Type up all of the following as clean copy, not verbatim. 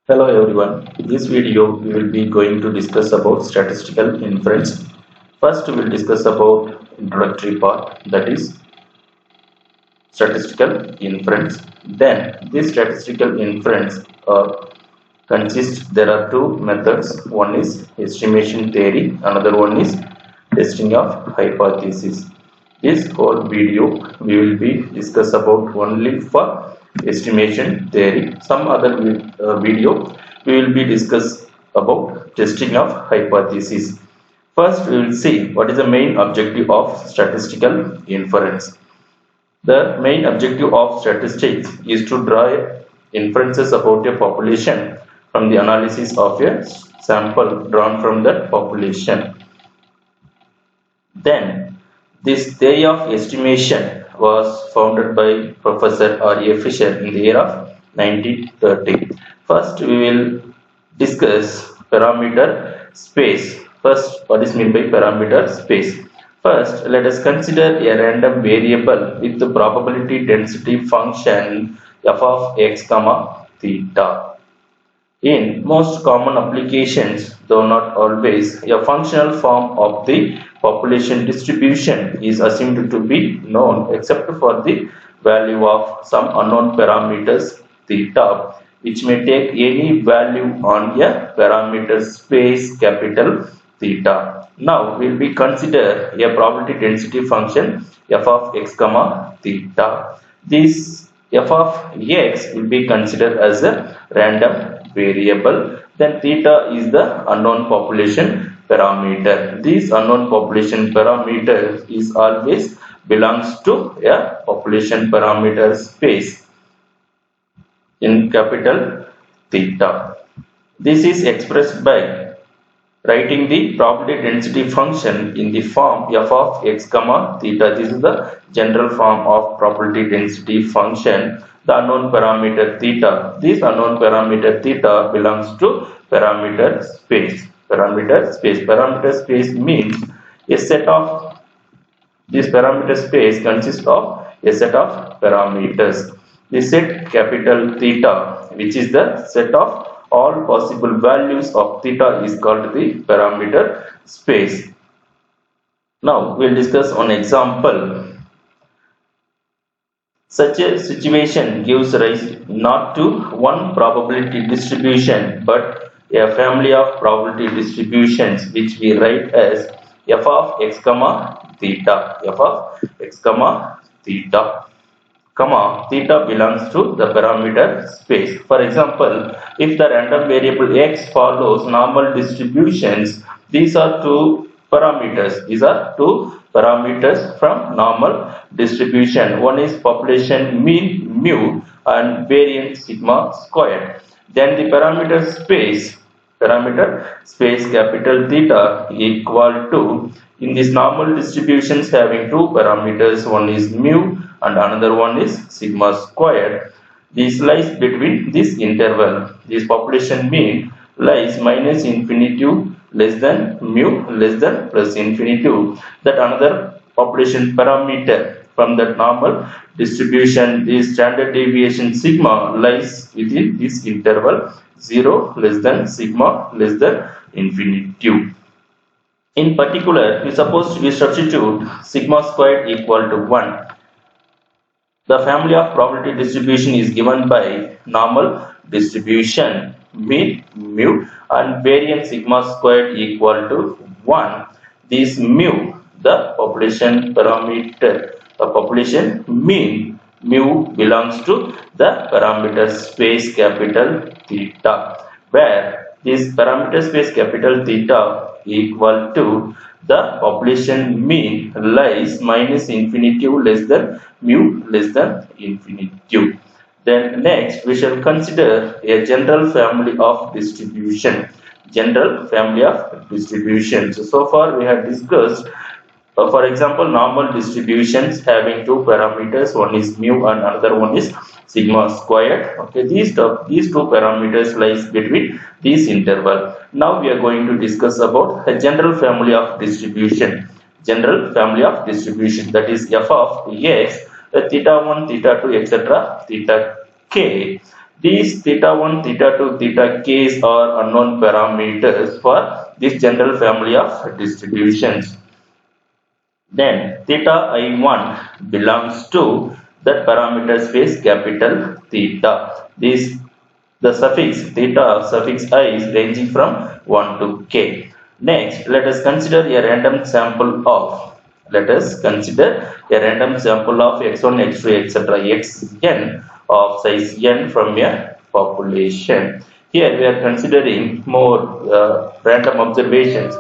Hello everyone. In this video we will be going to discuss about statistical inference. First we will discuss about introductory part, that is statistical inference. Then this statistical inference consists, there are two methods. One is estimation theory, another one is testing of hypothesis. This whole video we will be discuss about only for estimation theory. Some other video we will be discuss about testing of hypothesis. First we will see what is the main objective of statistical inference. The main objective of statistics is to draw inferences about a population from the analysis of a sample drawn from that population. Then, this theory of estimation was founded by Professor R.A. Fisher in the year of 1930. First, we will discuss parameter space. First, what is meant by parameter space? First, let us consider a random variable with the probability density function f of x comma theta. In most common applications, though not always, a functional form of the population distribution is assumed to be known except for the value of some unknown parameters theta, which may take any value on a parameter space capital theta. Now we will be consider a probability density function f of x comma theta. This f of x will be considered as a random variable. Then theta is the unknown population parameter. This unknown population parameter is always belongs to a population parameter space in capital theta. This is expressed by writing the probability density function in the form f of x comma theta. This is the general form of probability density function. The unknown parameter theta. This unknown parameter theta belongs to parameter space. Parameter space. Parameter space means a set of, this parameter space consists of a set of parameters. The set capital theta, which is the set of all possible values of theta, is called the parameter space. Now we will discuss an example. Such a situation gives rise not to one probability distribution but a family of probability distributions, which we write as f of x comma theta. F of x comma theta. Theta belongs to the parameter space. For example, if the random variable x follows normal distributions, these are two parameters. These are two parameters from normal distribution. One is population mean mu and variance sigma squared. Then the parameter space capital theta equal to, in these normal distributions having two parameters, one is mu and another one is sigma squared. This lies between this interval. This population mean lies minus infinitive less than mu less than plus infinitive. That another population parameter from that normal distribution, the standard deviation sigma lies within this interval 0 less than sigma less than infinitive. In particular, we suppose we substitute sigma squared equal to 1. The family of probability distribution is given by normal distribution mean mu and variance sigma squared equal to 1. This mu, the population parameter, the population mean mu belongs to the parameter space capital theta, where this parameter space capital theta equal to the population mean lies minus infinitive less than mu less than infinitive. Then next we shall consider a general family of distribution. General family of distributions. So far we have discussed, for example, normal distributions having two parameters, one is mu and another one is sigma squared. Okay, these two parameters lies between this interval. Now we are going to discuss about a general family of distribution. General family of distribution, that is f of x, theta 1, theta 2, etc., theta k. These theta 1, theta 2, theta k's are unknown parameters for this general family of distributions. Then theta I1 belongs to that parameter space capital theta. This the suffix theta suffix I is ranging from 1 to k. Next, let us consider a random sample of x1, x2, etc. xn of size n from a population. Here we are considering more random observations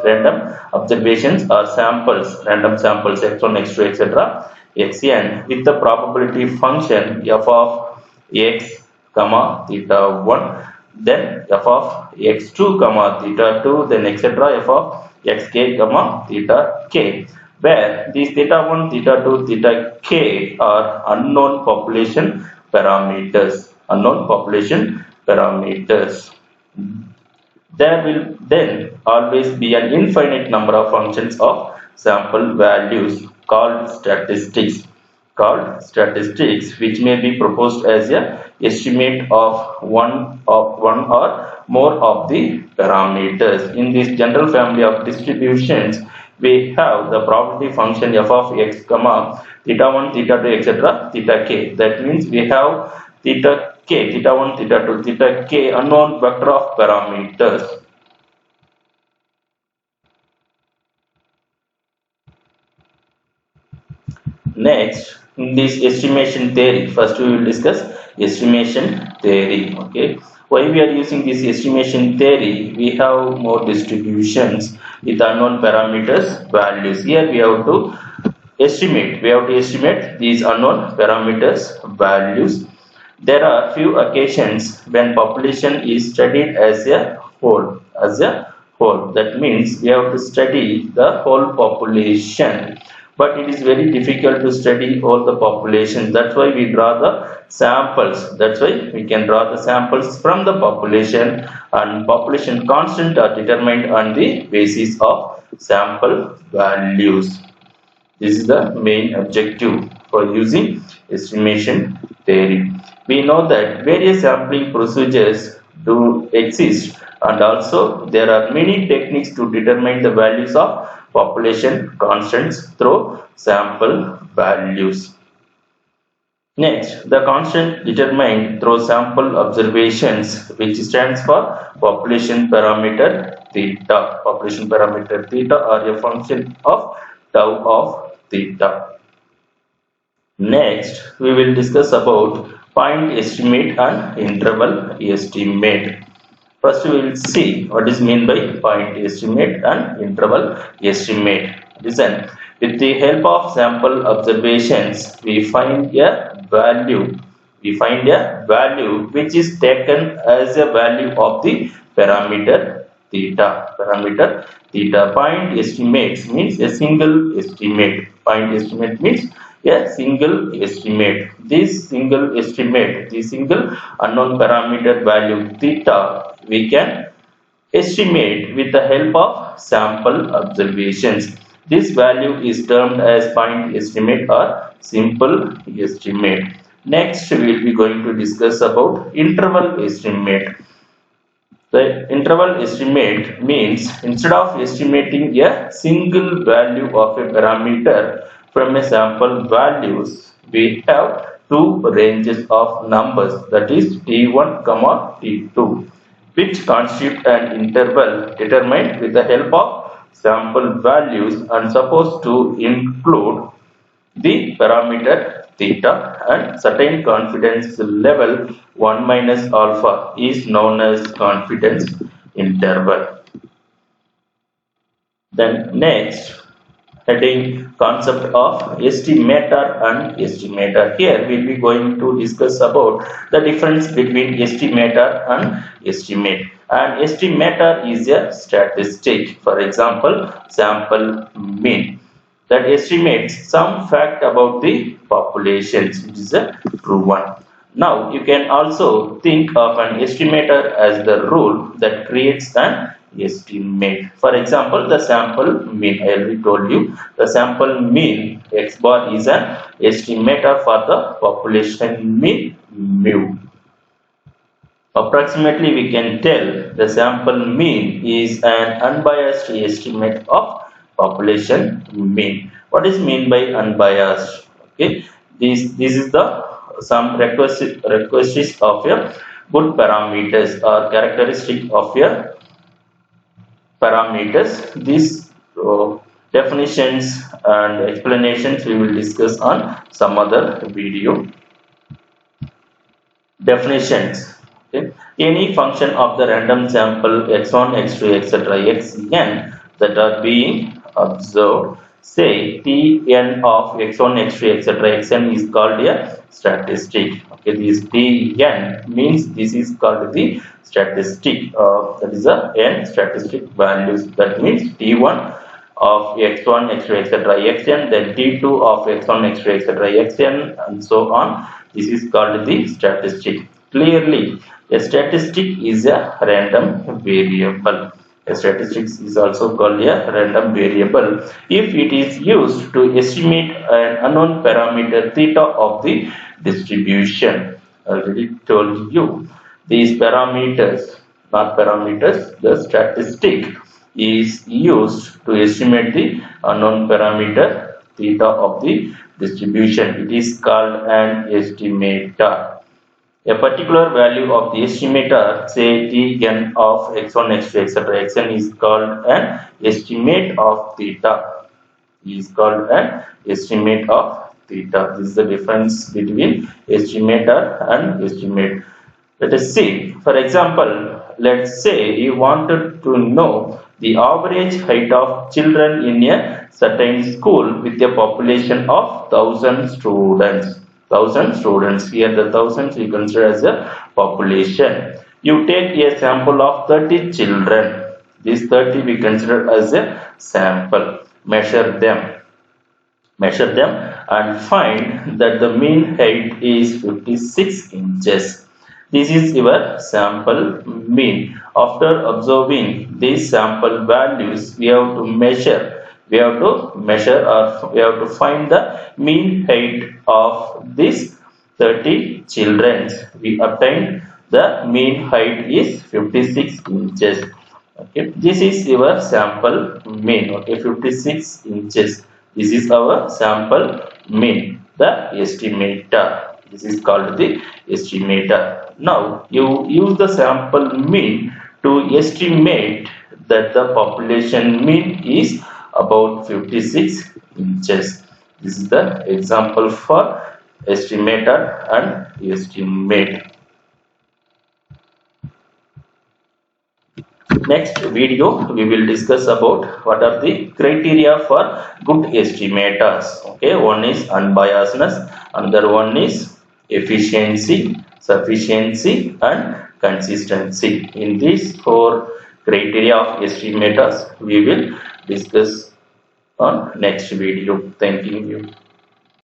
or samples, random samples x1, x2, etc. xn with the probability function f of x comma theta 1, then f of x2 comma theta 2, then etc. f of xk comma theta k, where these theta 1, theta 2, theta k are unknown population parameters. There will then always be an infinite number of functions of sample values called statistics, which may be proposed as a estimate of one or more of the parameters. In this general family of distributions, we have the probability function f of x comma theta 1, theta 2, etc. theta k. That means we have theta 1, theta 2, theta k unknown vector of parameters. Next, in this estimation theory, first we will discuss estimation theory. Okay, why we are using this estimation theory? We have more distributions with unknown parameters values. Here we have to estimate these unknown parameters values. There are few occasions when population is studied as a whole. That means we have to study the whole population, but it is very difficult to study all the population. That's why we draw the samples. That's why we can draw the samples from the population, and population constant are determined on the basis of sample values. This is the main objective for using estimation theory. We know that various sampling procedures do exist, and also there are many techniques to determine the values of population constants through sample values. Next, the constant determined through sample observations, which stands for population parameter theta. Population parameter theta are a function of tau of theta. Next, we will discuss about point estimate and interval estimate. First, we will see what is meant by point estimate and interval estimate. Listen, with the help of sample observations, we find a value. Which is taken as a value of the parameter theta. Point estimates means a single estimate. Point estimate means a single estimate. This single unknown parameter value theta, we can estimate with the help of sample observations. This value is termed as point estimate or simple estimate. Next, we will be going to discuss about interval estimate. The interval estimate means instead of estimating a single value of a parameter from a sample values, we have two ranges of numbers, that is t1, t2, which constitute an interval determined with the help of sample values and supposed to include the parameter theta, and certain confidence level 1 minus alpha is known as confidence interval. Then next, heading concept of estimator and estimator. Here we will be going to discuss about the difference between estimator and estimate. An estimator is a statistic, for example sample mean, that estimates some fact about the populations, which is a true one. Now you can also think of an estimator as the rule that creates an estimate. For example, the sample mean, I already told you, the sample mean x bar is an estimator for the population mean mu. Approximately, we can tell the sample mean is an unbiased estimate of population mean. What is mean by unbiased? Okay, this is the some requisites of your good parameters or characteristic of your parameters. These definitions and explanations we will discuss on some other video. Definitions. Okay. Any function of the random sample x1, x2, etc. xn that are being observed, say Tn of x1, x2, etc. xn is called a statistic. Okay, this Tn means this is called the statistic. That is a n statistic values. That means T1 of x1, x2, etc. xn, then T2 of x1, x2, etc. xn, and so on. This is called the statistic. Clearly, a statistic is a random variable. A statistic is also called a random variable if it is used to estimate an unknown parameter theta of the distribution. I already told you these parameters, not parameters, the statistic is used to estimate the unknown parameter theta of the distribution. It is called an estimator. A particular value of the estimator, say Tn of x1, x2, etc. xn is called an estimate of theta. Is called an estimate of theta. This is the difference between estimator and estimate. Let us see. For example, let's say you wanted to know the average height of children in a certain school with a population of 1000 students. 1000 students. Here the thousands we consider as a population. You take a sample of 30 children. These 30 we consider as a sample. Measure them and find that the mean height is 56 inches. This is your sample mean. After observing these sample values, we have to measure. We have to measure or we have to find the mean height of these 30 children. We obtained the mean height is 56 inches. Okay, this is your sample mean. Okay, 56 inches. This is our sample mean, the estimator. This is called the estimator. Now, you use the sample mean to estimate that the population mean is about 56 inches. This is the example for estimator and estimate. Next video we will discuss about what are the criteria for good estimators. Okay, one is unbiasedness, another one is efficiency, sufficiency and consistency. In these four criteria of estimators we will discuss on next video. Thank you.